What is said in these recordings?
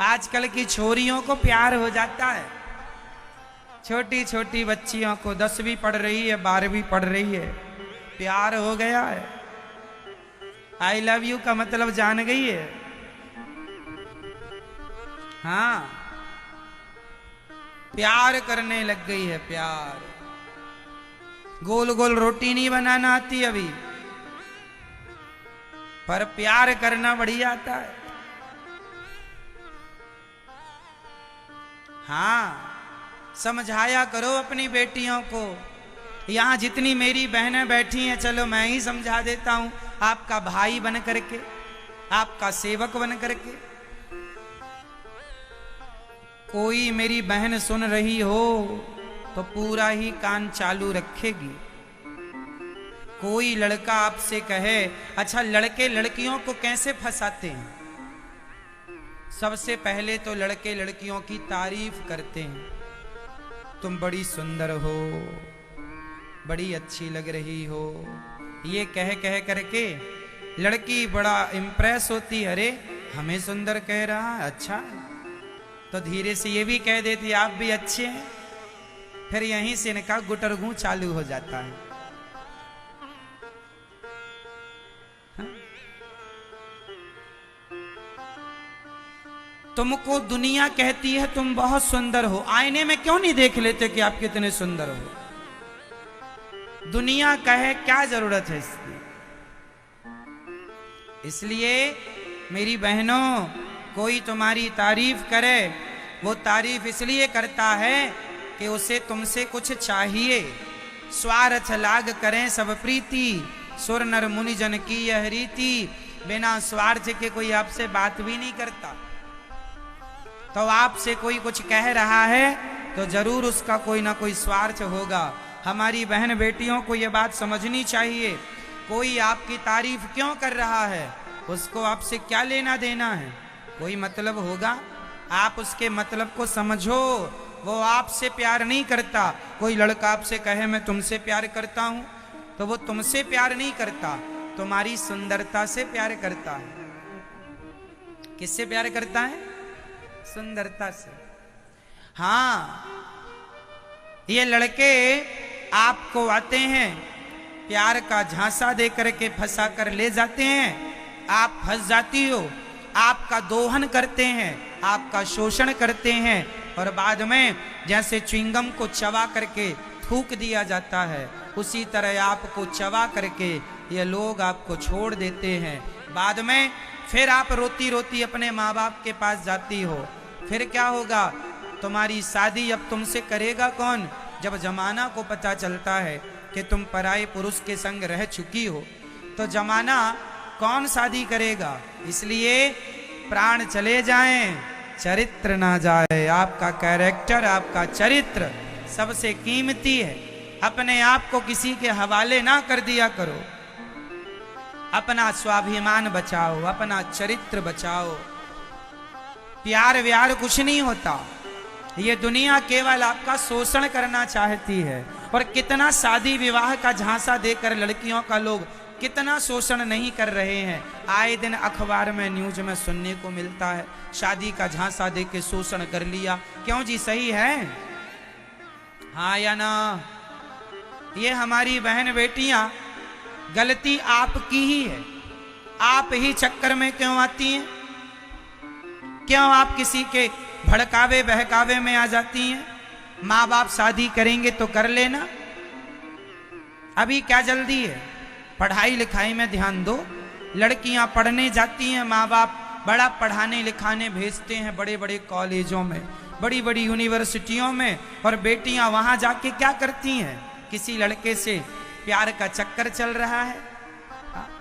आजकल की छोरियों को प्यार हो जाता है, छोटी छोटी बच्चियों को 10वीं पढ़ रही है 12वीं पढ़ रही है, प्यार हो गया है। आई लव यू का मतलब जान गई है। हाँ, प्यार करने लग गई है। प्यार गोल गोल रोटी नहीं बनाना आती अभी, पर प्यार करना बढ़िया आता है। हाँ, समझाया करो अपनी बेटियों को। यहां जितनी मेरी बहनें बैठी हैं, चलो मैं ही समझा देता हूं, आपका भाई बन करके, आपका सेवक बन करके। कोई मेरी बहन सुन रही हो तो पूरा ही कान चालू रखेगी। कोई लड़का आपसे कहे, अच्छा लड़के लड़कियों को कैसे फंसाते हैं? सबसे पहले तो लड़के लड़कियों की तारीफ करते हैं, तुम बड़ी सुंदर हो, बड़ी अच्छी लग रही हो, ये कह कह करके लड़की बड़ा इंप्रेस होती, अरे हमें सुंदर कह रहा है, अच्छा। तो धीरे से ये भी कह देती आप भी अच्छे हैं, फिर यहीं से इनका गुटरगू चालू हो जाता है। तुमको दुनिया कहती है तुम बहुत सुंदर हो, आईने में क्यों नहीं देख लेते कि आप कितने सुंदर हो? दुनिया कहे क्या जरूरत है इसकी? इसलिए मेरी बहनों, कोई तुम्हारी तारीफ करे, वो तारीफ इसलिए करता है कि उसे तुमसे कुछ चाहिए। स्वार्थ लाग करें सब प्रीति, सुर नर मुनि जन की यह रीति। बिना स्वार्थ के कोई आपसे बात भी नहीं करता। तो आपसे कोई कुछ कह रहा है तो जरूर उसका कोई ना कोई स्वार्थ होगा। हमारी बहन बेटियों को यह बात समझनी चाहिए। कोई आपकी तारीफ क्यों कर रहा है, उसको आपसे क्या लेना देना है? कोई मतलब होगा, आप उसके मतलब को समझो। वो आपसे प्यार नहीं करता। कोई लड़का आपसे कहे मैं तुमसे प्यार करता हूं, तो वो तुमसे प्यार नहीं करता, तुम्हारी सुंदरता से प्यार करता है। किससे प्यार करता है? सुंदरता से। हाँ, ये लड़के आपको आते हैं, प्यार का झांसा दे करके फंसा कर ले जाते हैं, आप फंस जाती हो, आपका दोहन करते हैं, आपका शोषण करते हैं, और बाद में जैसे च्युइंगम को चबा करके थूक दिया जाता है, उसी तरह आपको चबा करके ये लोग आपको छोड़ देते हैं। बाद में फिर आप रोती रोती अपने माँ बाप के पास जाती हो। फिर क्या होगा? तुम्हारी शादी अब तुमसे करेगा कौन? जब जमाना को पता चलता है कि तुम पराये पुरुष के संग रह चुकी हो, तो जमाना कौन शादी करेगा? इसलिए प्राण चले जाएं, चरित्र ना जाए। आपका कैरेक्टर, आपका चरित्र सबसे कीमती है। अपने आप को किसी के हवाले ना कर दिया करो। अपना स्वाभिमान बचाओ, अपना चरित्र बचाओ। प्यार व्यार कुछ नहीं होता। ये दुनिया केवल आपका शोषण करना चाहती है। और कितना शादी विवाह का झांसा देकर लड़कियों का लोग कितना शोषण नहीं कर रहे हैं। आए दिन अखबार में न्यूज में सुनने को मिलता है, शादी का झांसा दे के शोषण कर लिया। क्यों जी, सही है? हाँ या ना? ये हमारी बहन बेटियां, गलती आपकी ही है। आप ही चक्कर में क्यों आती हैं? क्यों आप किसी के भड़कावे बहकावे में आ जाती हैं? माँ बाप शादी करेंगे तो कर लेना, अभी क्या जल्दी है? पढ़ाई लिखाई में ध्यान दो। लड़कियां पढ़ने जाती हैं, माँ बाप बड़ा पढ़ाने लिखाने भेजते हैं, बड़े बड़े कॉलेजों में, बड़ी बड़ी यूनिवर्सिटियों में, और बेटियां वहां जाके क्या करती हैं? किसी लड़के से प्यार का चक्कर चल रहा है।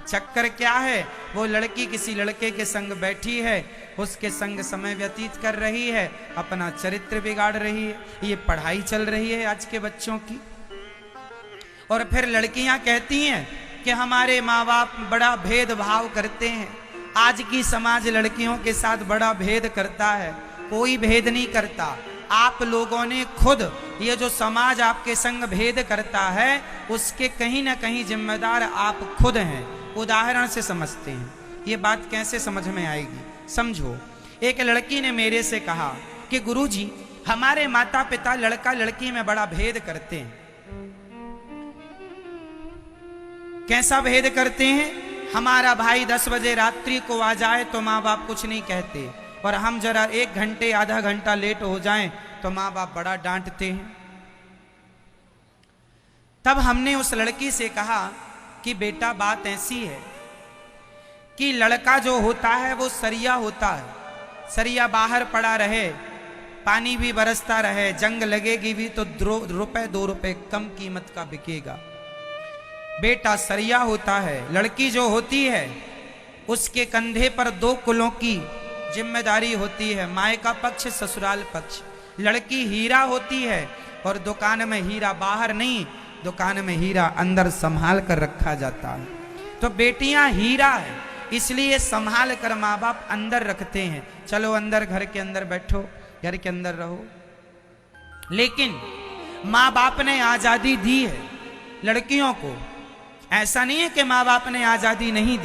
चक्कर क्या है? वो लड़की किसी लड़के के संग बैठी है, उसके संग समय व्यतीत कर रही है, अपना चरित्र बिगाड़ रही है। ये पढ़ाई चल रही है आज के बच्चों की। और फिर लड़कियां कहती हैं कि हमारे माँ बाप बड़ा भेदभाव करते हैं। आज की समाज लड़कियों के साथ बड़ा भेद करता है। कोई भेद नहीं करता। आप लोगों ने खुद, ये जो समाज आपके संग भेद करता है, उसके कहीं ना कहीं जिम्मेदार आप खुद हैं। उदाहरण से समझते हैं। ये बात कैसे समझ में आएगी? समझो, एक लड़की ने मेरे से कहा कि गुरुजी, हमारे माता पिता लड़का लड़की में बड़ा भेद करते हैं। कैसा भेद करते हैं? हमारा भाई 10 बजे रात्रि को आ जाए तो माँ बाप कुछ नहीं कहते, और हम जरा 1 घंटे आधा घंटा लेट हो जाएं तो माँ बाप बड़ा डांटते हैं। तब हमने उस लड़की से कहा कि बेटा, बात ऐसी है कि लड़का जो होता है वो सरिया होता है। सरिया बाहर पड़ा रहे, पानी भी बरसता रहे, जंग लगेगी भी तो 2 रुपए कम कीमत का बिकेगा। बेटा सरिया होता है। लड़की जो होती है उसके कंधे पर 2 कुलों की जिम्मेदारी होती है, माय का पक्ष, ससुराल पक्ष। लड़की हीरा होती है, और दुकान में हीरा बाहर नहीं, दुकान में हीरा अंदर संभाल कर रखा जाता है। तो बेटियां हीरा है, इसलिए संभाल कर माँ बाप अंदर रखते हैं। चलो अंदर, घर के अंदर बैठो, घर के अंदर रहो। लेकिन माँ बाप ने आजादी दी है लड़कियों को। ऐसा नहीं है कि माँ बाप ने आजादी नहीं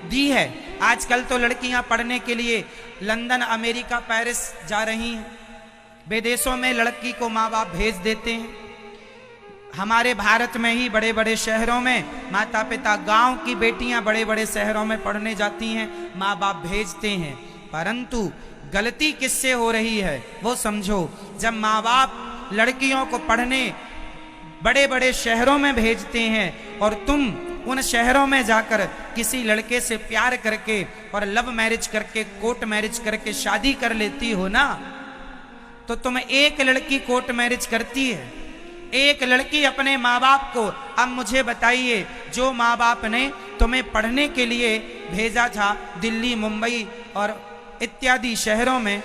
दी है। आजकल तो लड़कियां पढ़ने के लिए लंदन, अमेरिका, पेरिस जा रही हैं। विदेशों में लड़की को माँ बाप भेज देते हैं। हमारे भारत में ही बड़े बड़े शहरों में माता पिता गांव की बेटियां बड़े बड़े शहरों में पढ़ने जाती हैं, माँ बाप भेजते हैं। परंतु गलती किससे हो रही है वो समझो। जब माँ बाप लड़कियों को पढ़ने बड़े बड़े शहरों में भेजते हैं और तुम उन शहरों में जाकर किसी लड़के से प्यार करके और लव मैरिज करके, कोर्ट मैरिज करके शादी कर लेती हो ना, तो तुम एक लड़की कोर्ट मैरिज करती है, एक लड़की अपने माँ बाप को। अब मुझे बताइए, जो माँ बाप ने तुम्हें पढ़ने के लिए भेजा था दिल्ली, मुंबई और इत्यादि शहरों में,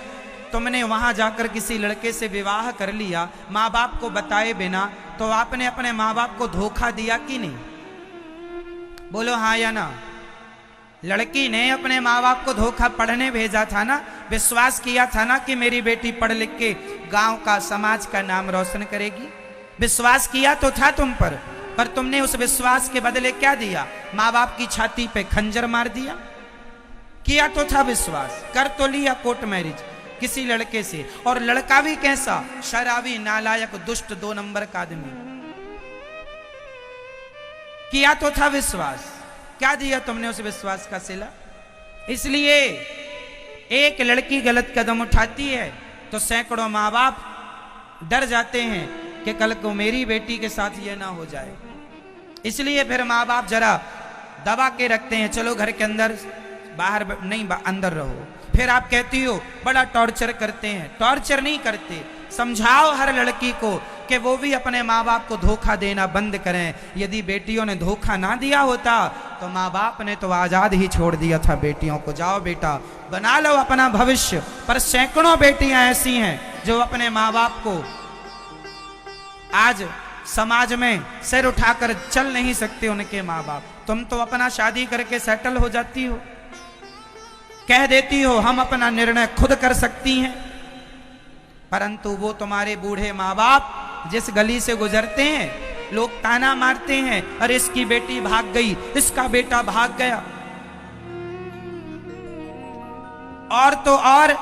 तुमने वहां जाकर किसी लड़के से विवाह कर लिया माँ बाप को बताए बिना, तो आपने अपने माँ बाप को धोखा दिया कि नहीं? बोलो हाँ या ना। लड़की ने अपने माँ बाप को धोखा, पढ़ने भेजा था ना, विश्वास किया था ना कि मेरी बेटी पढ़ लिख के गांव का, समाज का नाम रोशन करेगी। विश्वास किया तो था तुम पर तुमने उस विश्वास के बदले क्या दिया? माँ बाप की छाती पे खंजर मार दिया। किया तो था विश्वास, कर तो लिया कोर्ट मैरिज किसी लड़के से, और लड़का भी कैसा? शराबी, नालायक, दुष्ट, 2 नंबर का आदमी। किया तो था विश्वास, क्या दिया तुमने उस विश्वास का सिला? इसलिए एक लड़की गलत कदम उठाती है तो सैकड़ों माँ बाप डर जाते हैं कि कल को मेरी बेटी के साथ ये ना हो जाए। इसलिए फिर माँ बाप जरा दबा के रखते हैं, चलो घर के अंदर, बाहर नहीं, अंदर रहो। फिर आप कहती हो बड़ा टॉर्चर करते हैं। टॉर्चर नहीं करते, समझाओ हर लड़की को कि वो भी अपने माँ बाप को धोखा देना बंद करें। यदि बेटियों ने धोखा ना दिया होता तो माँ बाप ने तो आजाद ही छोड़ दिया था बेटियों को, जाओ बेटा बना लो अपना भविष्य। पर सैकड़ों बेटियां ऐसी हैं जो अपने माँ बाप को आज समाज में सिर उठाकर चल नहीं सकते उनके माँ बाप। तुम तो अपना शादी करके सेटल हो जाती हो, कह देती हो हम अपना निर्णय खुद कर सकती हैं, परंतु वो तुम्हारे बूढ़े माँ बाप जिस गली से गुजरते हैं लोग ताना मारते हैं, अरे इसकी बेटी भाग गई, इसका बेटा भाग गया। और तो और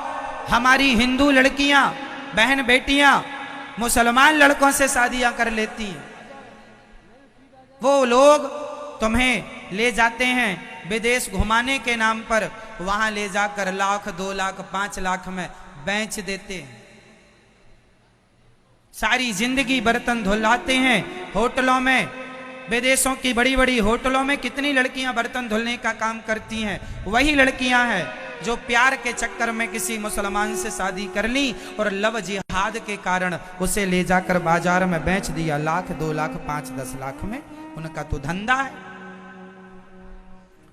हमारी हिंदू लड़कियां, बहन बेटियां मुसलमान लड़कों से शादियां कर लेती हैं। वो लोग तुम्हें ले जाते हैं विदेश घुमाने के नाम पर, वहां ले जाकर 1 लाख, 2 लाख, 5 लाख में बेच देते हैं। सारी जिंदगी बर्तन धुलाते हैं होटलों में। विदेशों की बड़ी बड़ी होटलों में कितनी लड़कियां बर्तन धुलने का काम करती हैं। वही लड़कियां हैं जो प्यार के चक्कर में किसी मुसलमान से शादी कर ली और लव जिहाद के कारण उसे ले जाकर बाजार में बेच दिया 1 लाख, 2 लाख, 5, 10 लाख में। उनका तो धंधा है।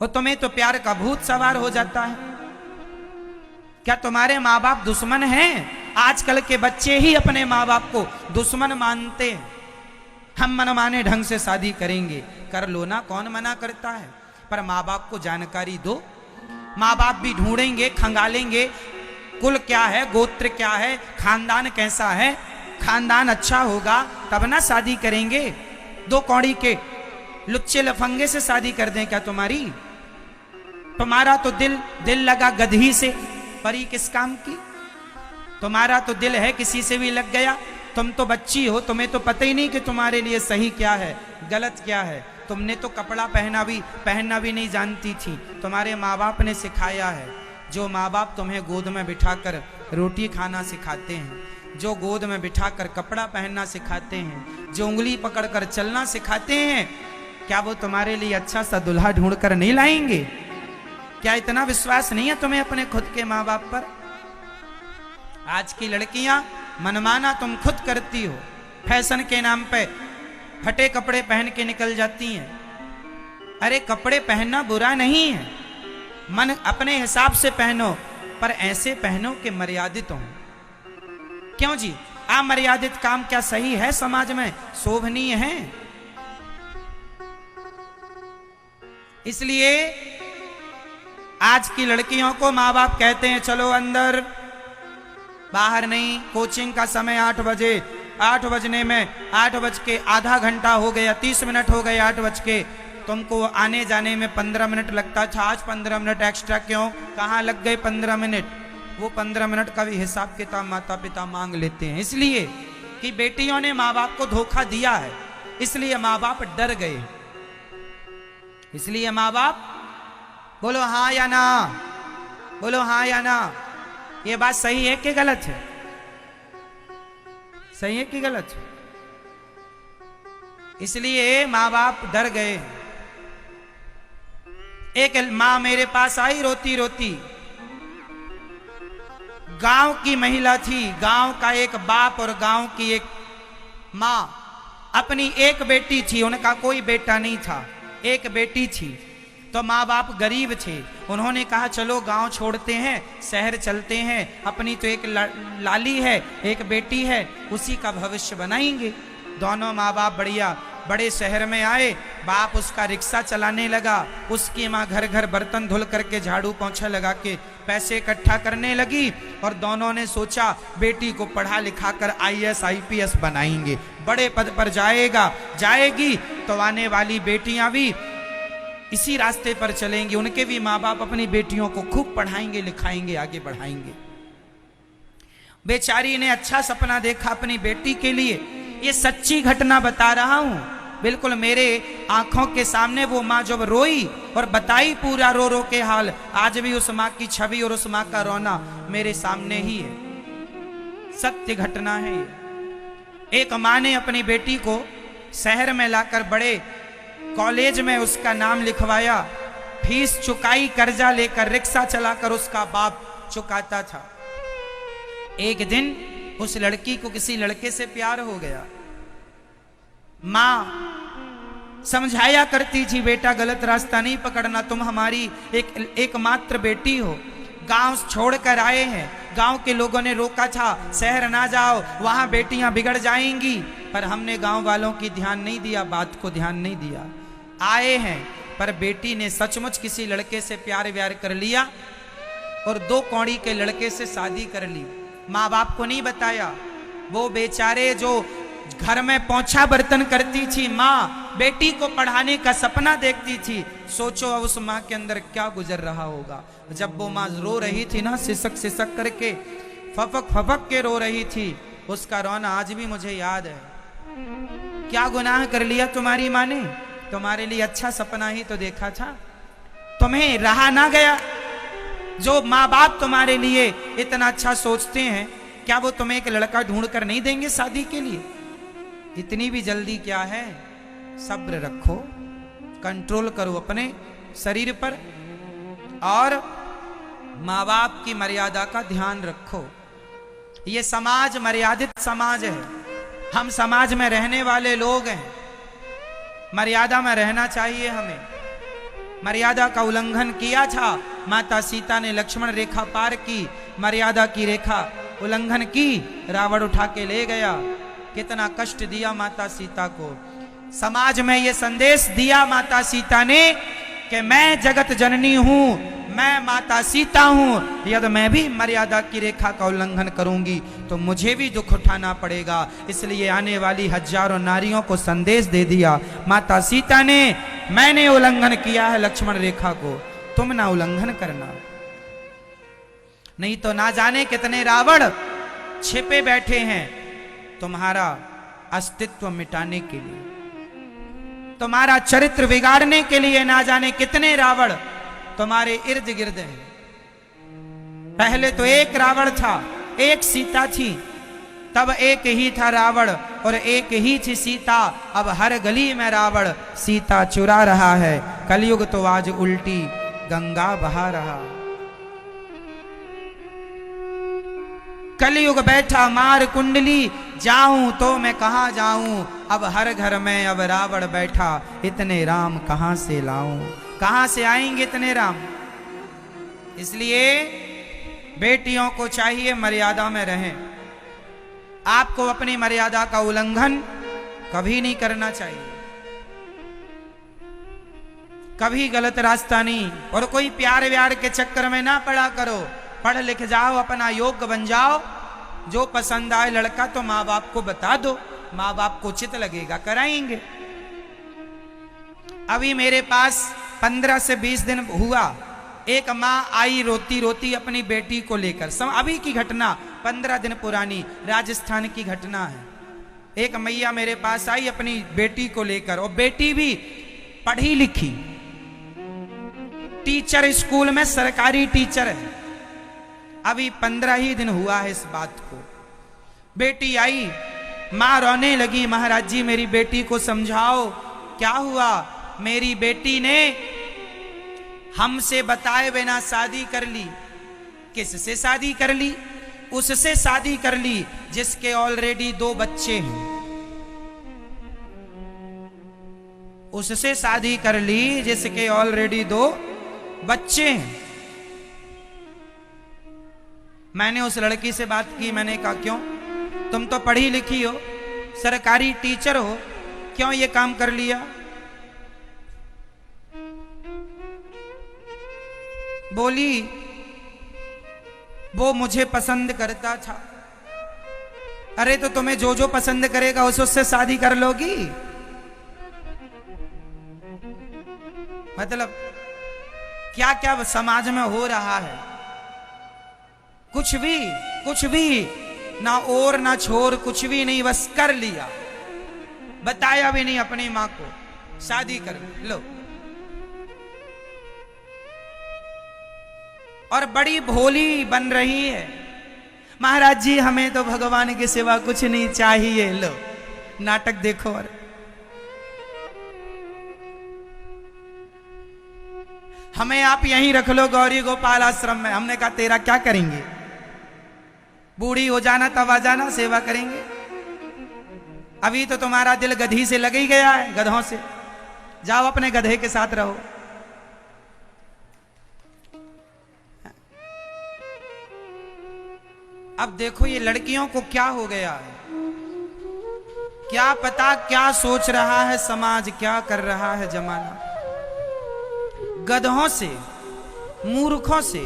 और तुम्हें तो प्यार का भूत सवार हो जाता है। क्या तुम्हारे माँ बाप दुश्मन हैं? आजकल के बच्चे ही अपने माँ बाप को दुश्मन मानते हैं। हम मनमाने ढंग से शादी करेंगे, कर लो ना, कौन मना करता है? पर माँ बाप को जानकारी दो। माँ बाप भी ढूंढेंगे, खंगालेंगे, कुल क्या है, गोत्र क्या है, खानदान कैसा है। खानदान अच्छा होगा तब ना शादी करेंगे। 2 कौड़ी के लुच्चे लफंगे से शादी कर दें क्या तुम्हारी? तुम्हारा तो दिल लगा गधी से, परी किस काम की? तुम्हारा तो दिल है किसी से भी लग गया। तुम तो बच्ची हो, तुम्हें तो पता ही नहीं कि तुम्हारे लिए सही क्या है गलत क्या है। तुमने तो कपड़ा पहनना भी नहीं जानती थी, तुम्हारे माँ बाप ने सिखाया है। जो माँ बाप तुम्हें गोद में बिठाकर रोटी खाना सिखाते हैं, जो गोद में बिठाकर कपड़ा पहनना सिखाते हैं, जो उंगली पकड़कर चलना सिखाते हैं, क्या वो तुम्हारे लिए अच्छा सा दुल्हा ढूंढ कर नहीं लाएंगे? क्या इतना विश्वास नहीं है तुम्हें अपने खुद के माँ बाप पर? आज की लड़कियां मनमाना तुम खुद करती हो, फैशन के नाम पे फटे कपड़े पहन के निकल जाती हैं। अरे कपड़े पहनना बुरा नहीं है, मन अपने हिसाब से पहनो, पर ऐसे पहनो कि मर्यादित हो। क्यों जी, अमर्यादित काम क्या सही है? समाज में शोभनीय है? इसलिए आज की लड़कियों को माँ बाप कहते हैं चलो अंदर, बाहर नहीं। कोचिंग का समय 8 बजे, 8 बजने में 8 बज के आधा घंटा हो गया, 30 मिनट हो गए 8 बज के। तुमको आने जाने में 15 मिनट लगता था, आज 15 मिनट एक्स्ट्रा क्यों? कहाँ लग गए 15 मिनट? वो 15 मिनट का भी हिसाब किताब माता पिता मांग लेते हैं, इसलिए कि बेटियों ने माँ बाप को धोखा दिया है, इसलिए माँ बाप डर गए। इसलिए माँ बाप, बोलो हाँ या ना, बोलो हाँ या ना, ये बात सही है कि गलत है? सही है कि गलत है? इसलिए माँ बाप डर गए। एक माँ मेरे पास आई रोती रोती, गांव की महिला थी, गांव का एक बाप और गांव की एक माँ, अपनी एक बेटी थी, उनका कोई बेटा नहीं था, एक बेटी थी। तो माँ बाप गरीब थे, उन्होंने कहा चलो गांव छोड़ते हैं, शहर चलते हैं, अपनी तो एक लाली है, एक बेटी है, उसी का भविष्य बनाएंगे। दोनों माँ बाप बढ़िया बड़े शहर में आए। बाप उसका रिक्शा चलाने लगा, उसकी माँ घर घर बर्तन धुल करके झाड़ू पोंछा लगा के पैसे इकट्ठा करने लगी। और दोनों ने सोचा बेटी को पढ़ा लिखा कर IAS IPS बनाएंगे, बड़े पद पर जाएगी तो आने वाली बेटियां भी इसी रास्ते पर चलेंगी, उनके भी माँ बाप अपनी बेटियों को खूब पढ़ाएंगे लिखाएंगे आगे बढ़ाएंगे। बेचारी ने अच्छा सपना देखा अपनी बेटी के लिए। ये सच्ची घटना बता रहा हूं, बिल्कुल मेरे आंखों के सामने वो माँ जब रोई और बताई पूरा रो रो के हाल, आज भी उस माँ की छवि और उस माँ का रोना मेरे सामने ही है। सत्य घटना है ये। एक माँ ने अपनी बेटी को शहर में लाकर बड़े कॉलेज में उसका नाम लिखवाया, फीस चुकाई, कर्जा लेकर रिक्शा चलाकर उसका बाप चुकाता था। एक दिन उस लड़की को किसी लड़के से प्यार हो गया। माँ समझाया करती थी बेटा गलत रास्ता नहीं पकड़ना, तुम हमारी एकमात्र बेटी हो, गांव छोड़कर आए हैं, गांव के लोगों ने रोका था शहर ना जाओ, वहां बेटियां बिगड़ जाएंगी, पर हमने गांव वालों की ध्यान नहीं दिया, बात को ध्यान नहीं दिया। आए हैं, पर बेटी ने सचमुच किसी लड़के से प्यार व्यार कर लिया और 2 कौड़ी के लड़के से शादी कर ली। माँ बाप को नहीं बताया। वो बेचारे जो घर में पोंछा बर्तन करती थी माँ, बेटी को पढ़ाने का सपना देखती थी, सोचो अब उस माँ के अंदर क्या गुजर रहा होगा। जब वो माँ रो रही थी ना, सिसक सिसक करके, फपक फपक के रो रही थी, उसका रोना आज भी मुझे याद है। क्या गुनाह कर लिया तुम्हारी माँ ने? तुम्हारे लिए अच्छा सपना ही तो देखा था, तुम्हें रहा ना गया। जो माँ बाप तुम्हारे लिए इतना अच्छा सोचते हैं, क्या वो तुम्हें एक लड़का ढूंढ कर नहीं देंगे शादी के लिए? इतनी भी जल्दी क्या है? सब्र रखो, कंट्रोल करो अपने शरीर पर और माँ बाप की मर्यादा का ध्यान रखो। ये समाज मर्यादित समाज है, हम समाज में रहने वाले लोग हैं, मर्यादा में रहना चाहिए हमें। मर्यादा का उल्लंघन किया था, माता सीता ने लक्ष्मण रेखा पार की, मर्यादा की रेखा उल्लंघन की, रावण उठा के ले गया। कितना कष्ट दिया माता सीता को। समाज में ये संदेश दिया माता सीता ने कि मैं जगत जननी हूं, मैं माता सीता हूं, यदि मैं भी मर्यादा की रेखा का उल्लंघन करूंगी तो मुझे भी दुख उठाना पड़ेगा। इसलिए आने वाली हजारों नारियों को संदेश दे दिया माता सीता ने, मैंने उल्लंघन किया है लक्ष्मण रेखा को, तुम ना उल्लंघन करना। नहीं तो ना जाने कितने रावण छिपे बैठे हैं तुम्हारा अस्तित्व मिटाने के लिए, तुम्हारा चरित्र बिगाड़ने के लिए। ना जाने कितने रावण तुम्हारे इर्द गिर्द हैं। पहले तो एक रावण था, एक सीता थी, तब एक ही था रावण और एक ही थी सीता। अब हर गली में रावण सीता चुरा रहा है। कलयुग तो आज उल्टी गंगा बहा रहा। कलयुग बैठा मार कुंडली, जाऊं तो मैं कहां जाऊं। अब हर घर में अब रावण बैठा, इतने राम कहां से लाऊं। कहां से आएंगे इतने राम। इसलिए बेटियों को चाहिए मर्यादा में रहें। आपको अपनी मर्यादा का उल्लंघन कभी नहीं करना चाहिए, कभी गलत रास्ता नहीं। और कोई प्यार व्यार के चक्कर में ना पड़ा करो। पढ़ लिख जाओ, अपना योग्य बन जाओ। जो पसंद आए लड़का तो माँ बाप को बता दो, माँ बाप को उचित लगेगा कराएंगे। अभी मेरे पास 15 से 20 दिन हुआ, एक माँ आई रोती रोती अपनी बेटी को लेकर। अभी की घटना 15 दिन पुरानी राजस्थान की घटना है। एक मैया मेरे पास आई अपनी बेटी को लेकर, और बेटी भी पढ़ी लिखी, टीचर, स्कूल में सरकारी टीचर है। अभी 15 ही दिन हुआ है इस बात को। बेटी आई, मां रोने लगी, महाराज जी मेरी बेटी को समझाओ। क्या हुआ? मेरी बेटी ने हमसे बताए बिना शादी कर ली। किससे शादी कर ली? उससे शादी कर ली जिसके ऑलरेडी 2 बच्चे हैं। उससे शादी कर ली जिसके ऑलरेडी 2 बच्चे हैं। मैंने उस लड़की से बात की, मैंने कहा क्यों? तुम तो पढ़ी लिखी हो, सरकारी टीचर हो, क्यों ये काम कर लिया? बोली वो मुझे पसंद करता था। अरे तो तुम्हें जो जो पसंद करेगा उससे शादी कर लोगी? मतलब क्या क्या समाज में हो रहा है। कुछ भी ना और ना छोर, कुछ भी नहीं, बस कर लिया। बताया भी नहीं अपनी मां को, शादी कर लो। और बड़ी भोली बन रही है, महाराज जी हमें तो भगवान के सिवा कुछ नहीं चाहिए। लो नाटक देखो। और हमें आप यहीं रख लो गौरी गोपाल आश्रम में। हमने कहा तेरा क्या करेंगे? बूढ़ी हो जाना तब आ जाना, सेवा करेंगे। अभी तो तुम्हारा दिल गधी से लग ही गया है, गधों से। जाओ अपने गधे के साथ रहो। अब देखो ये लड़कियों को क्या हो गया है, क्या पता क्या सोच रहा है समाज, क्या कर रहा है जमाना। गधों से, मूर्खों से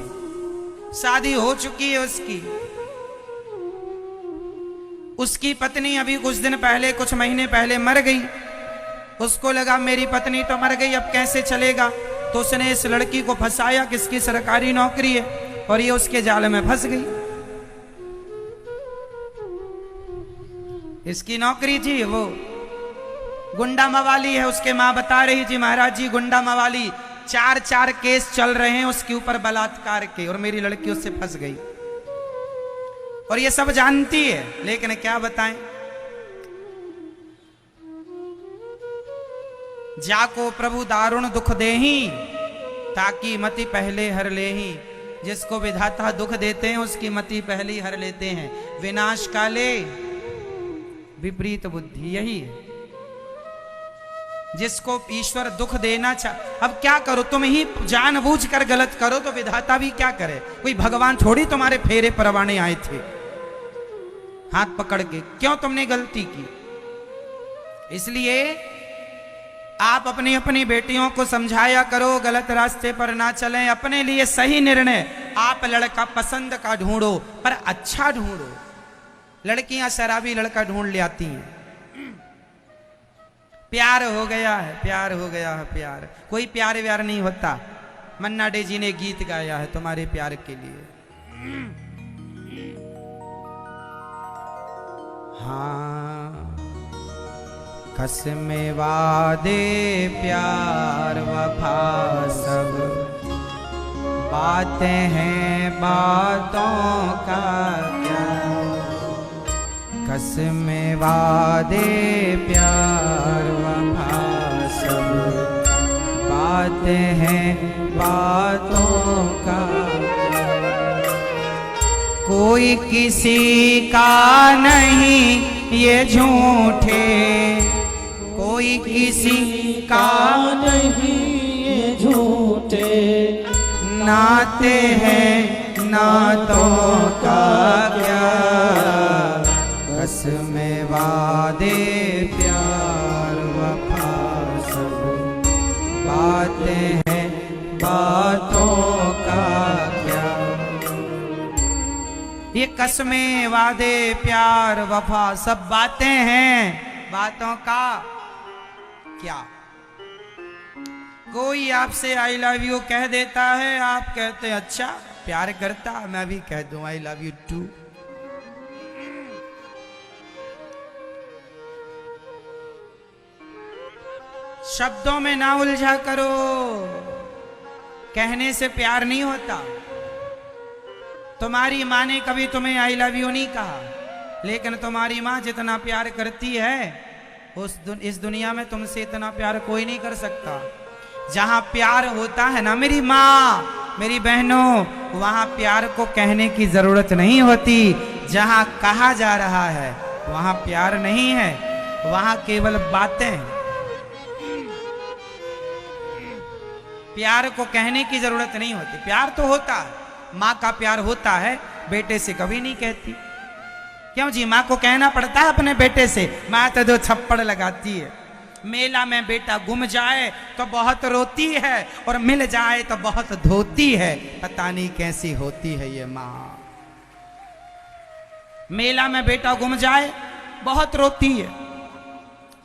शादी हो चुकी है उसकी पत्नी अभी कुछ दिन पहले, कुछ महीने पहले मर गई। उसको लगा मेरी पत्नी तो मर गई, अब कैसे चलेगा। तो उसने इस लड़की को फंसाया, किसकी सरकारी नौकरी है, और ये उसके जाल में फंस गई। इसकी नौकरी थी, वो गुंडा मवाली है। उसके माँ बता रही थी महाराज जी गुंडा मवाली 4 केस चल रहे हैं उसके ऊपर बलात्कार के, और मेरी लड़की उससे फंस गई। और ये सब जानती है, लेकिन क्या बताएं। जाको प्रभु दारुण दुख देही, ताकि मति पहले हर लेही। जिसको विधाता दुख देते हैं उसकी मति पहले हर लेते हैं। विनाश काले विपरीत बुद्धि, यही है। जिसको ईश्वर दुख देना अब क्या करो, तुम ही जानबूझकर गलत करो तो विधाता भी क्या करे। कोई भगवान थोड़ी तुम्हारे फेरे परवाने आए थे हाथ पकड़ के, क्यों तुमने गलती की। इसलिए आप अपनी अपनी बेटियों को समझाया करो, गलत रास्ते पर ना चलें, अपने लिए सही निर्णय। आप लड़का पसंद का ढूंढो, पर अच्छा ढूंढो। लड़कियां शराबी लड़का ढूंढ ले आती हैं। प्यार हो गया है, प्यार हो गया है, प्यार। कोई प्यार व्यार नहीं होता। मन्ना डे जी ने गीत गाया है तुम्हारे प्यार के लिए। हाँ, कसमें वादे प्यार वफा सब बातें हैं बातों का क्या। कसमें वादे प्यार वफा सब बातें हैं बातों का। कोई किसी का नहीं ये झूठे, कोई किसी का नहीं ये झूठे, नाते हैं नातों का क्या। कसमें वादे प्यार वफा सब बातें हैं बातों का क्या। ये कसमें वादे प्यार वफा सब बातें हैं बातों का क्या। कोई आपसे आई लव यू कह देता है, आप कहते अच्छा प्यार करता, मैं भी कह दूं आई लव यू टू। शब्दों में ना उलझा करो, कहने से प्यार नहीं होता। तुम्हारी माँ ने कभी तुम्हें आई लव यू नहीं कहा, लेकिन तुम्हारी माँ जितना प्यार करती है इस दुनिया में तुमसे इतना प्यार कोई नहीं कर सकता। जहां प्यार होता है ना मेरी माँ मेरी बहनों, वहां प्यार को कहने की जरूरत नहीं होती। जहां कहा जा रहा है वहां प्यार नहीं है, वहां केवल बातें। प्यार को कहने की जरूरत नहीं होती, प्यार तो होता है। माँ का प्यार होता है, बेटे से कभी नहीं कहती। क्यों जी, माँ को कहना पड़ता है अपने बेटे से, माँ तो दो थप्पड़ लगाती है। मेला में बेटा गुम जाए तो बहुत रोती है और मिल जाए तो बहुत धोती है। पता नहीं कैसी होती है ये माँ। मेला में बेटा गुम जाए बहुत रोती है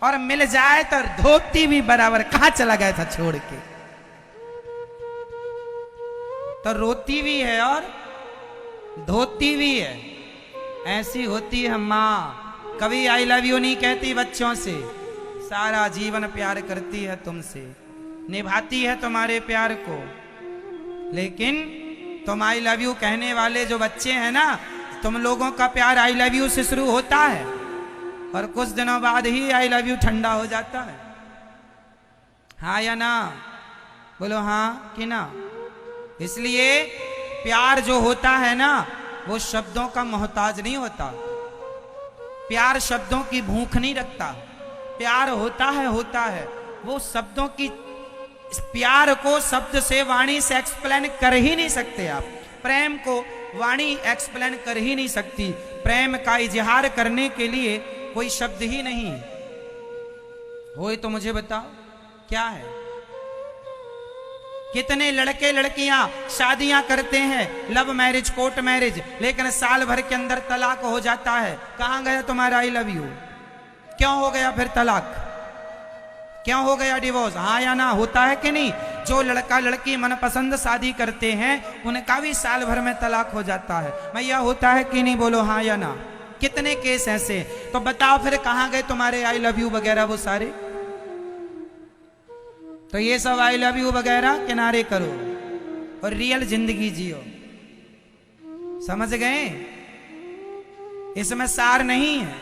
और मिल जाए तो धोती भी बराबर। कहां चला गया था छोड़ के, तो रोती भी है और धोती भी है। ऐसी होती है माँ। कभी आई लव यू नहीं कहती बच्चों से, सारा जीवन प्यार करती है तुमसे, निभाती है तुम्हारे प्यार को। लेकिन तुम आई लव यू कहने वाले जो बच्चे हैं ना, तुम लोगों का प्यार आई लव यू से शुरू होता है और कुछ दिनों बाद ही आई लव यू ठंडा हो जाता है। हाँ या ना, बोलो हाँ कि ना। इसलिए प्यार जो होता है ना, वो शब्दों का मोहताज नहीं होता। प्यार शब्दों की भूख नहीं रखता। प्यार होता है वो शब्दों की। इस प्यार को शब्द से, वाणी से एक्सप्लेन कर ही नहीं सकते आप। प्रेम को वाणी एक्सप्लेन कर ही नहीं सकती। प्रेम का इजहार करने के लिए कोई शब्द ही नहीं हो। तो मुझे बताओ क्या है। कितने लड़के लड़कियां शादियां करते हैं, लव मैरिज कोर्ट मैरिज, लेकिन साल भर के अंदर तलाक हो जाता है। कहां गया तुम्हारा आई लव यू? क्यों हो गया फिर तलाक? क्यों हो गया डिवोर्स? हाँ या ना, होता है कि नहीं? जो लड़का लड़की मनपसंद शादी करते हैं उनका भी साल भर में तलाक हो जाता है। भैया होता है कि नहीं? बोलो हाँ या ना। कितने केस ऐसे? तो बताओ फिर कहां गए तुम्हारे आई लव यू वगैरह वो सारे? तो ये सब आई लव यू वगैरह किनारे करो और रियल जिंदगी जियो। समझ गए? इसमें सार नहीं है।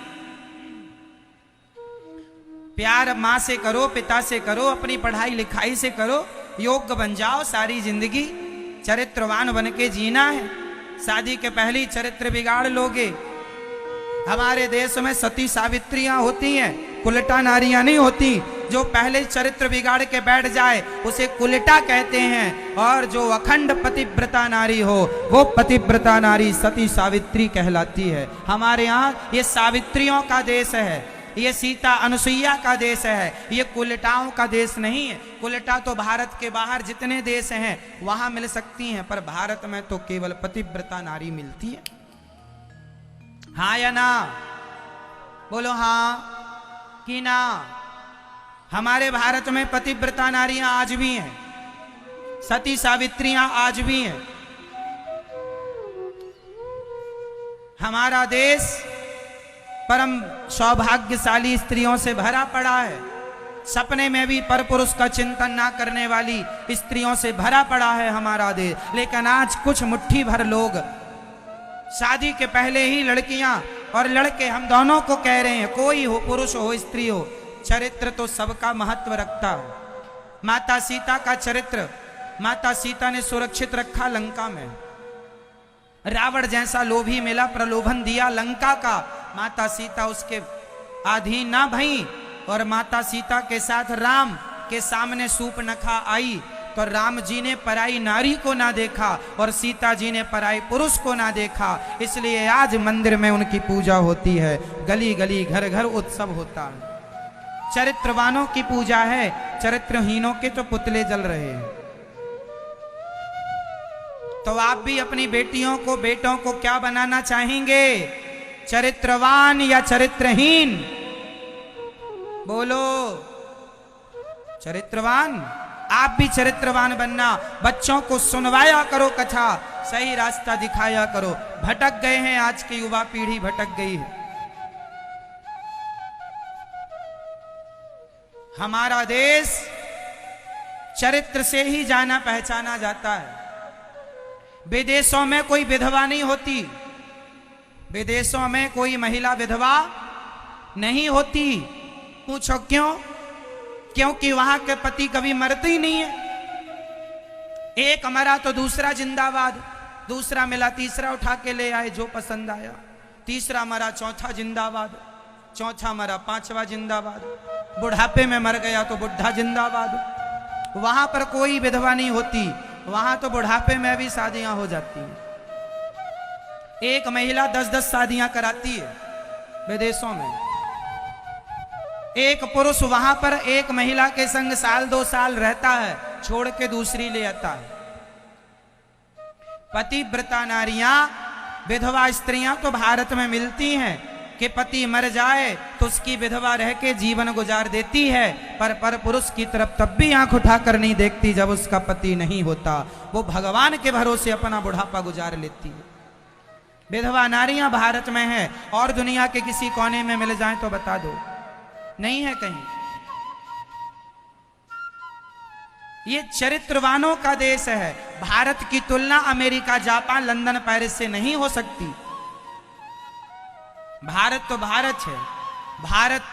प्यार माँ से करो, पिता से करो, अपनी पढ़ाई लिखाई से करो, योग्य बन जाओ। सारी जिंदगी चरित्रवान बन के जीना है। शादी के पहले ही चरित्र बिगाड़ लोगे। हमारे देश में सती सावित्रियां होती हैं, कुलटा नारियां नहीं होती। जो पहले चरित्र बिगाड़ के बैठ जाए उसे कुलटा कहते हैं, और जो अखंड पतिव्रता नारी हो वो पतिव्रता नारी सती सावित्री कहलाती है। हमारे यहाँ ये सावित्रियों का देश है, ये सीता अनुसुईया का देश है, ये कुलटाओं का देश नहीं है। कुलटा तो भारत के बाहर जितने देश हैं वहां मिल सकती हैं, पर भारत में तो केवल पतिव्रता नारी मिलती है। हाँ या ना? बोलो हाँ कि ना। हमारे भारत में पतिव्रता नारियां आज भी हैं, सती सावित्रियां आज भी हैं। हमारा देश परम सौभाग्यशाली स्त्रियों से भरा पड़ा है। सपने में भी परपुरुष का चिंतन ना करने वाली स्त्रियों से भरा पड़ा है हमारा देश। लेकिन आज कुछ मुट्ठी भर लोग शादी के पहले ही लड़कियां और लड़के हम दोनों को कह रहे हैं, कोई हो, पुरुष हो स्त्री हो, चरित्र तो सबका महत्व रखता है। माता सीता का चरित्र माता सीता ने सुरक्षित रखा लंका में। रावण जैसा लोभी मिला, प्रलोभन दिया लंका का, माता सीता उसके अधीन ना भई। और माता सीता के साथ राम के सामने सूर्पनखा आई तो राम जी ने पराई नारी को ना देखा और सीता जी ने पराई पुरुष को ना देखा। इसलिए आज मंदिर में उनकी पूजा होती है, गली गली घर घर उत्सव होता है। चरित्रवानों की पूजा है, चरित्रहीनों के तो पुतले जल रहे हैं। तो आप भी अपनी बेटियों को बेटों को क्या बनाना चाहेंगे, चरित्रवान या चरित्रहीन? बोलो। चरित्रवान। आप भी चरित्रवान बनना। बच्चों को सुनवाया करो कथा, सही रास्ता दिखाया करो। भटक गए हैं, आज की युवा पीढ़ी भटक गई है। हमारा देश चरित्र से ही जाना पहचाना जाता है। विदेशों में कोई विधवा नहीं होती, विदेशों में कोई महिला विधवा नहीं होती। पूछो क्यों? क्योंकि वहां के पति कभी मरते ही नहीं है। एक मरा तो दूसरा जिंदाबाद, दूसरा मिला तीसरा उठा के ले आए जो पसंद आया, तीसरा मरा चौथा जिंदाबाद, चौथा मरा पांचवा जिंदाबाद, बुढ़ापे में मर गया तो बुढ़ा जिंदाबाद। वहां पर कोई विधवा नहीं होती, वहां तो बुढ़ापे में भी शादियां हो जाती हैं। एक महिला 10-10 शादियां कराती है विदेशों में। एक पुरुष वहां पर एक महिला के संग साल 2 साल रहता है, छोड़ के दूसरी ले आता है। पतिव्रता नारियां, विधवा स्त्रियां तो भारत में मिलती हैं कि पति मर जाए तो उसकी विधवा रह के जीवन गुजार देती है, पर पुरुष की तरफ तब भी आंख उठाकर नहीं देखती जब उसका पति नहीं होता। वो भगवान के भरोसे अपना बुढ़ापा गुजार लेती है। विधवा नारियां भारत में है, और दुनिया के किसी कोने में मिल जाए तो बता दो, नहीं है कहीं। ये चरित्रवानों का देश है। भारत की तुलना अमेरिका, जापान, लंदन, पेरिस से नहीं हो सकती। भारत तो भारत है। भारत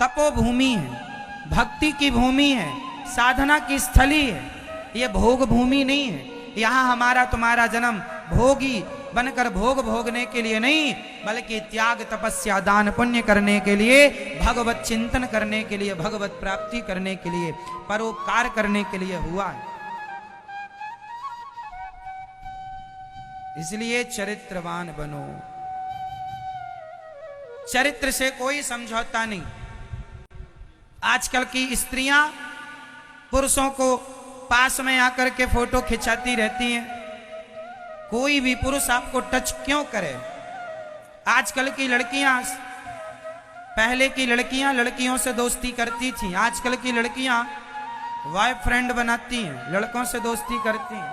तपोभूमि है, भक्ति की भूमि है, साधना की स्थली है। ये भोग भूमि नहीं है। यहां हमारा तुम्हारा जन्म भोगी बनकर भोग भोगने के लिए नहीं, बल्कि त्याग, तपस्या, दान, पुण्य करने के लिए, भगवत चिंतन करने के लिए, भगवत प्राप्ति करने के लिए, परोपकार करने के लिए हुआ है। इसलिए चरित्रवान बनो। चरित्र से कोई समझौता नहीं। आजकल की स्त्रियां पुरुषों को पास में आकर के फोटो खिंचाती रहती हैं। कोई भी पुरुष आपको टच क्यों करे? आजकल की लड़कियां, पहले की लड़कियां लड़कियों से दोस्ती करती थी, आजकल की लड़कियां बॉयफ्रेंड बनाती हैं, लड़कों से दोस्ती करती हैं।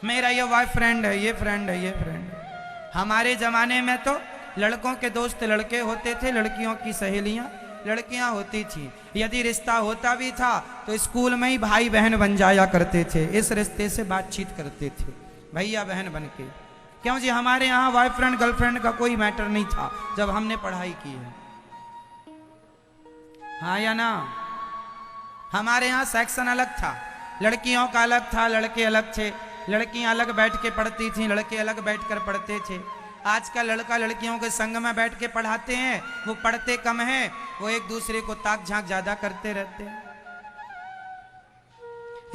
मेरा ये बॉयफ्रेंड है, ये फ्रेंड है, ये फ्रेंड है। हमारे जमाने में तो लड़कों के दोस्त लड़के होते थे, लड़कियों की सहेलियां लड़कियां होती थी। यदि रिश्ता होता भी था तो स्कूल में ही भाई बहन बन जाया करते थे। इस रिश्ते से बातचीत करते थे, भैया बहन बन के। क्यों जी? हमारे यहाँ बॉयफ्रेंड गर्लफ्रेंड का कोई मैटर नहीं था जब हमने पढ़ाई की है। हाँ या ना? हमारे यहाँ सेक्शन अलग था, लड़कियों का अलग था, लड़के अलग थे। लड़कियां अलग बैठ के पढ़ती थी, लड़के अलग बैठकर पढ़ते थे। आज का लड़का लड़कियों के संग में बैठ के पढ़ाते हैं, वो पढ़ते कम हैं, वो एक दूसरे को ताक झांक ज्यादा करते रहते हैं।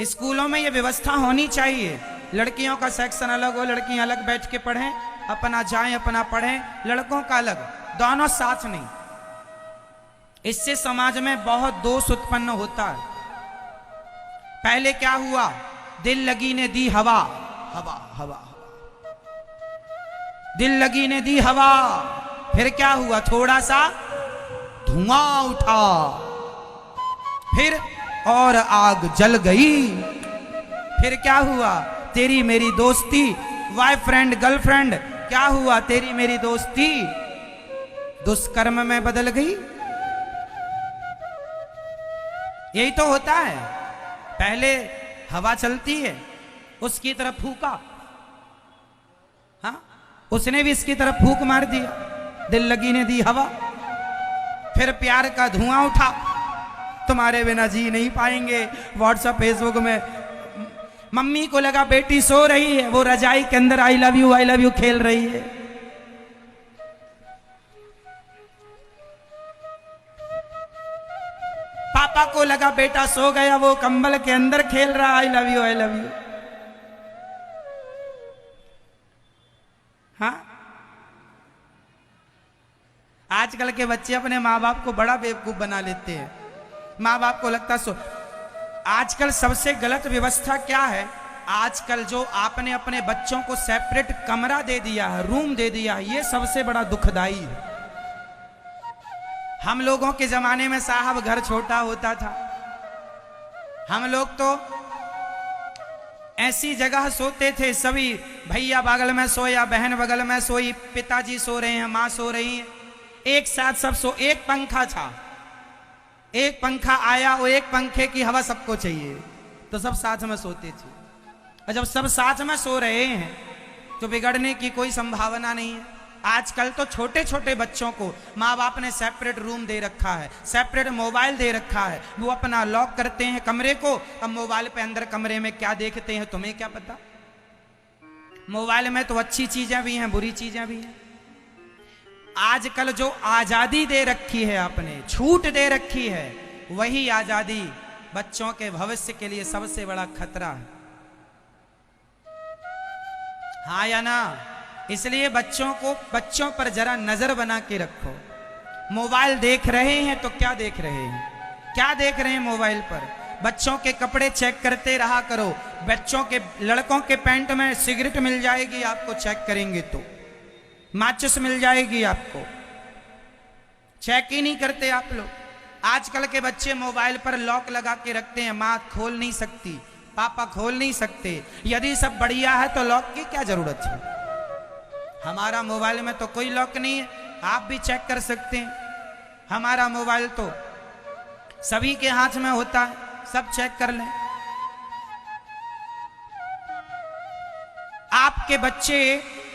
स्कूलों में ये व्यवस्था होनी चाहिए, लड़कियों का सेक्शन अलग हो, लड़कियां अलग बैठ के पढ़ें, अपना जाएं अपना पढ़ें, लड़कों का अलग, दोनों साथ नहीं। इससे समाज में बहुत दोष उत्पन्न होता है। पहले क्या हुआ? दिल लगी ने दी हवा, हवा हवा, दिल लगी ने दी हवा, फिर क्या हुआ? थोड़ा सा धुआं उठा, फिर और आग जल गई। फिर क्या हुआ? तेरी मेरी दोस्ती, बॉयफ्रेंड गर्लफ्रेंड क्या हुआ, तेरी मेरी दोस्ती दुष्कर्म में बदल गई। यही तो होता है। पहले हवा चलती है, उसकी तरफ फूका, हाँ, उसने भी इसकी तरफ फूक मार दिया, दिल लगी ने दी हवा, फिर प्यार का धुआं उठा, तुम्हारे बिना जी नहीं पाएंगे। व्हाट्सएप फेसबुक में मम्मी को लगा बेटी सो रही है, वो रजाई के अंदर आई लव यू खेल रही है। पापा को लगा बेटा सो गया, वो कंबल के अंदर खेल रहा आई लव यू। हाँ, आजकल के बच्चे अपने माँ बाप को बड़ा बेवकूफ बना लेते हैं। माँ बाप को लगता सो। आजकल सबसे गलत व्यवस्था क्या है, आजकल जो आपने अपने बच्चों को सेपरेट कमरा दे दिया है, रूम दे दिया है, ये सबसे बड़ा दुखदाई है। हम लोगों के जमाने में साहब घर छोटा होता था, हम लोग तो ऐसी जगह सोते थे, सभी भैया बगल में सोया, बहन बगल में सोई, पिताजी सो रहे हैं, माँ सो रही है, एक साथ सब सो। एक पंखा था, एक पंखा आया, वो एक पंखे की हवा सबको चाहिए, तो सब साथ में सोते थे। और जब सब साथ में सो रहे हैं तो बिगड़ने की कोई संभावना नहीं है। आजकल तो छोटे छोटे बच्चों को माँ बाप ने सेपरेट रूम दे रखा है, सेपरेट मोबाइल दे रखा है, वो अपना लॉक करते हैं कमरे को। अब मोबाइल पे अंदर कमरे में क्या देखते हैं तुम्हें क्या पता। मोबाइल में तो अच्छी चीजें भी हैं, बुरी चीजें भी हैं। आजकल जो आजादी दे रखी है आपने, छूट दे रखी है, वही आजादी बच्चों के भविष्य के लिए सबसे बड़ा खतरा है। हाँ या ना? इसलिए बच्चों पर जरा नजर बना के रखो। मोबाइल देख रहे हैं तो क्या देख रहे हैं, क्या देख रहे हैं मोबाइल पर। बच्चों के कपड़े चेक करते रहा करो। बच्चों के, लड़कों के पैंट में सिगरेट मिल जाएगी आपको, चेक करेंगे तो माचिस मिल जाएगी आपको, चेक ही नहीं करते आप लोग। आजकल के बच्चे मोबाइल पर लॉक लगा के रखते हैं, माँ खोल नहीं सकती, पापा खोल नहीं सकते। यदि सब बढ़िया है तो लॉक की क्या जरूरत है। हमारा मोबाइल में तो कोई लॉक नहीं है, आप भी चेक कर सकते हैं। हमारा मोबाइल तो सभी के हाथ में होता है, सब चेक कर लें। आपके बच्चे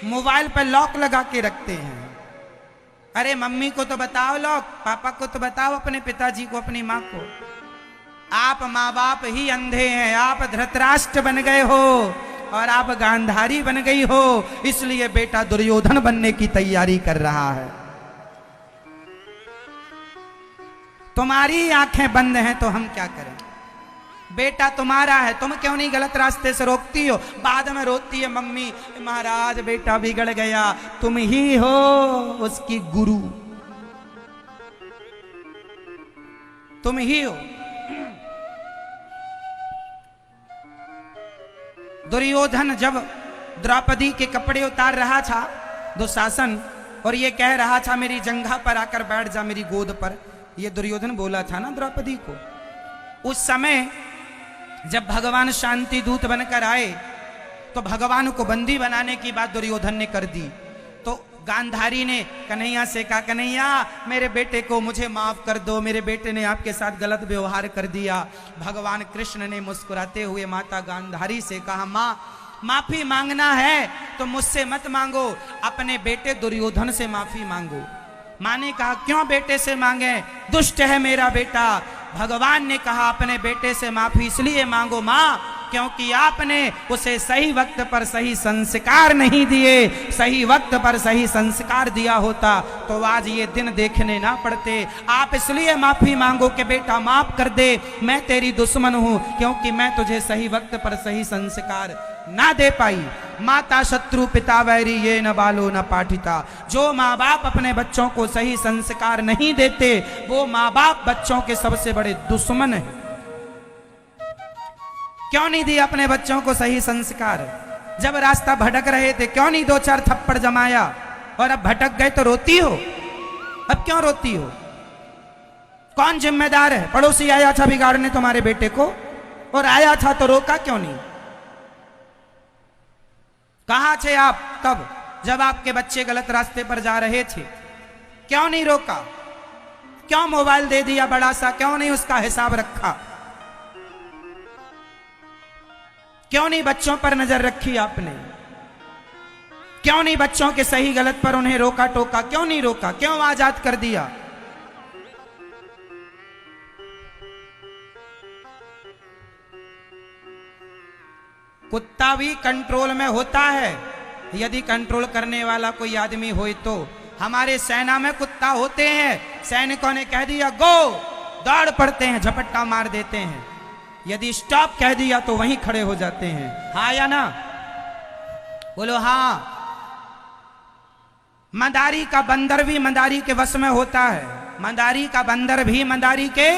मोबाइल पर लॉक लगा के रखते हैं। अरे मम्मी को तो बताओ लॉक, पापा को तो बताओ, अपने पिताजी को, अपनी माँ को। आप माँ बाप ही अंधे हैं। आप धृतराष्ट्र बन गए हो और आप गांधारी बन गई हो, इसलिए बेटा दुर्योधन बनने की तैयारी कर रहा है। तुम्हारी आंखें बंद हैं तो हम क्या करें। बेटा तुम्हारा है, तुम क्यों नहीं गलत रास्ते से रोकती हो। बाद में रोती है मम्मी, महाराज बेटा बिगड़ गया। तुम ही हो उसकी गुरु, तुम ही हो। दुर्योधन जब द्रौपदी के कपड़े उतार रहा था दुशासन, और ये कह रहा था मेरी जंघा पर आकर बैठ जा, मेरी गोद पर, ये दुर्योधन बोला था ना द्रौपदी को। उस समय जब भगवान शांति दूत बनकर आए तो भगवान को बंदी बनाने की बात दुर्योधन ने कर दी। तो गांधारी ने कन्हैया से कहा, कन्हैया मेरे बेटे को मुझे माफ कर दो, मेरे बेटे ने आपके साथ गलत व्यवहार कर दिया। भगवान कृष्ण ने मुस्कुराते हुए माता गांधारी से कहा, माँ माफी मांगना है तो मुझसे मत मांगो, अपने बेटे दुर्योधन से माफी मांगो। माँ ने कहा क्यों बेटे से मांगे, दुष्ट है मेरा बेटा। भगवान ने कहा अपने बेटे से माफी इसलिए मांगो माँ, क्योंकि आपने उसे सही वक्त पर सही संस्कार नहीं दिए। सही वक्त पर सही संस्कार दिया होता तो आज ये दिन देखने ना पड़ते। आप इसलिए माफी मांगो कि बेटा माफ कर दे, मैं तेरी दुश्मन हूं क्योंकि मैं तुझे सही वक्त पर सही संस्कार ना दे पाई। माता शत्रु पिता वैरी ये न बालो न पाठिता। जो माँ बाप अपने बच्चों को सही संस्कार नहीं देते वो माँ बाप बच्चों के सबसे बड़े दुश्मन हैं। क्यों नहीं दिया अपने बच्चों को सही संस्कार? जब रास्ता भटक रहे थे क्यों नहीं दो चार थप्पड़ जमाया? और अब भटक गए तो रोती हो? अब क्यों रोती हो? कौन जिम्मेदार है? पड़ोसी आया था बिगाड़ने तुम्हारे बेटे को, और आया था तो रोका क्यों नहीं? कहां थे आप तब? जब आपके बच्चे गलत रास्ते पर जा रहे थे, क्यों नहीं रोका? क्यों मोबाइल दे दिया बड़ा सा? क्यों नहीं उसका हिसाब रखा? क्यों नहीं बच्चों पर नजर रखी आपने? क्यों नहीं बच्चों के सही गलत पर उन्हें रोका टोका? क्यों नहीं रोका? क्यों आजाद कर दिया? कुत्ता भी कंट्रोल में होता है यदि कंट्रोल करने वाला कोई आदमी हो। तो हमारे सेना में कुत्ता होते हैं, सैनिकों ने कह दिया गो, दौड़ पड़ते हैं, झपट्टा मार देते हैं। यदि स्टॉप कह दिया तो वहीं खड़े हो जाते हैं। हाँ या ना? बोलो हाँ। मदारी का बंदर भी मदारी के वश में होता है, मदारी का बंदर भी मदारी के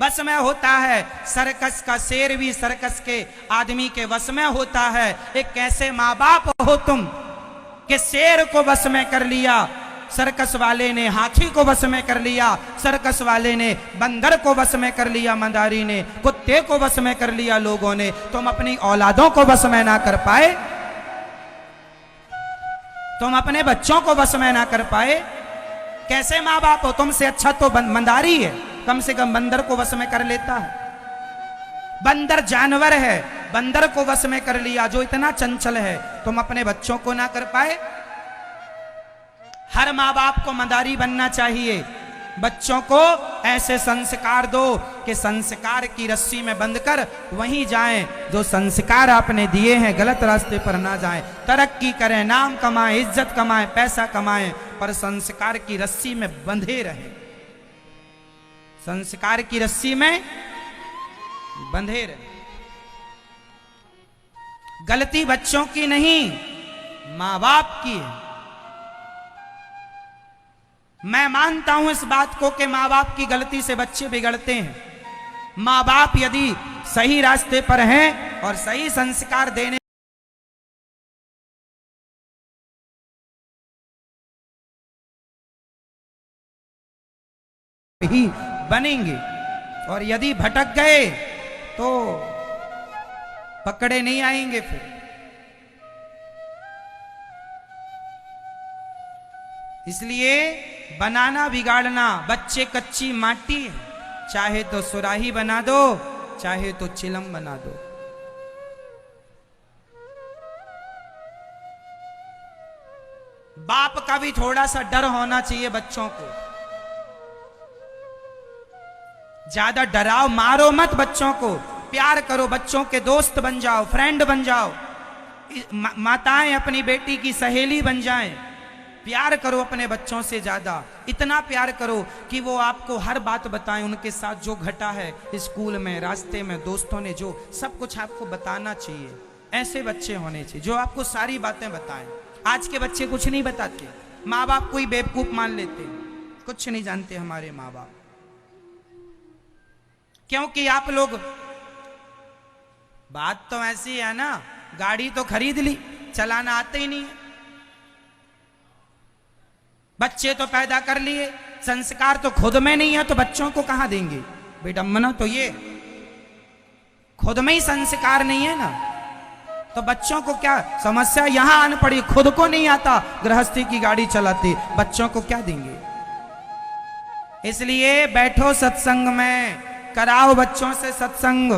वश में होता है। सर्कस का शेर भी सर्कस के आदमी के वश में होता है। एक कैसे माँ बाप हो तुम कि शेर को वश में कर लिया, सर्कस वाले ने हाथी को वश में कर लिया, सर्कस वाले ने बंदर को वश में कर लिया, मदारी ने कुत्ते को वश में कर लिया लोगों ने। तुम अपनी औलादों को वश में ना कर पाए, तुम अपने बच्चों को वश में ना कर पाए। कैसे माँ बाप हो? तुमसे अच्छा तो मदारी है, कम से कम बंदर को वश में कर लेता है। बंदर जानवर है, बंदर को वश में कर लिया जो इतना चंचल है, तुम अपने बच्चों को ना कर पाए। हर माँ बाप को मदारी बनना चाहिए। बच्चों को ऐसे संस्कार दो कि संस्कार की रस्सी में बंधकर वहीं जाएं जो संस्कार आपने दिए हैं, गलत रास्ते पर ना जाएं। तरक्की करें, नाम कमाएं, इज्जत कमाएं, पैसा कमाएं, पर संस्कार की रस्सी में बंधे रहें, संस्कार की रस्सी में बंधे रहे। गलती बच्चों की नहीं, मां बाप की है। मैं मानता हूं इस बात को कि मां बाप की गलती से बच्चे बिगड़ते हैं। मां बाप यदि सही रास्ते पर हैं और सही संस्कार देने ही बनेंगे, और यदि भटक गए तो पकड़े नहीं आएंगे। फिर इसलिए बनाना बिगाड़ना, बच्चे कच्ची माटी है, चाहे तो सुराही बना दो, चाहे तो चिलम बना दो। बाप का भी थोड़ा सा डर होना चाहिए बच्चों को। ज्यादा डराओ मारो मत बच्चों को, प्यार करो, बच्चों के दोस्त बन जाओ, फ्रेंड बन जाओ। माताएं अपनी बेटी की सहेली बन जाएं। प्यार करो अपने बच्चों से ज्यादा, इतना प्यार करो कि वो आपको हर बात बताएं, उनके साथ जो घटा है स्कूल में, रास्ते में, दोस्तों ने जो सब कुछ आपको बताना चाहिए। ऐसे बच्चे होने चाहिए जो आपको सारी बातें बताएं। आज के बच्चे कुछ नहीं बताते, माँ बाप को ही बेवकूफ मान लेते, कुछ नहीं जानते हमारे माँ बाप। क्योंकि आप लोग, बात तो ऐसी है ना, गाड़ी तो खरीद ली, चलाना आते ही नहीं है। बच्चे तो पैदा कर लिए, संस्कार तो खुद में नहीं है, तो बच्चों को कहां देंगे? विडंबना तो ये, खुद में ही संस्कार नहीं है ना, तो बच्चों को क्या? समस्या यहां आन पड़ी, खुद को नहीं आता गृहस्थी की गाड़ी चलाते, बच्चों को क्या देंगे? इसलिए बैठो सत्संग में, कराओ बच्चों से सत्संग,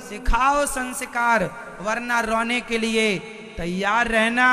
सिखाओ संस्कार, वरना रोने के लिए तैयार रहना।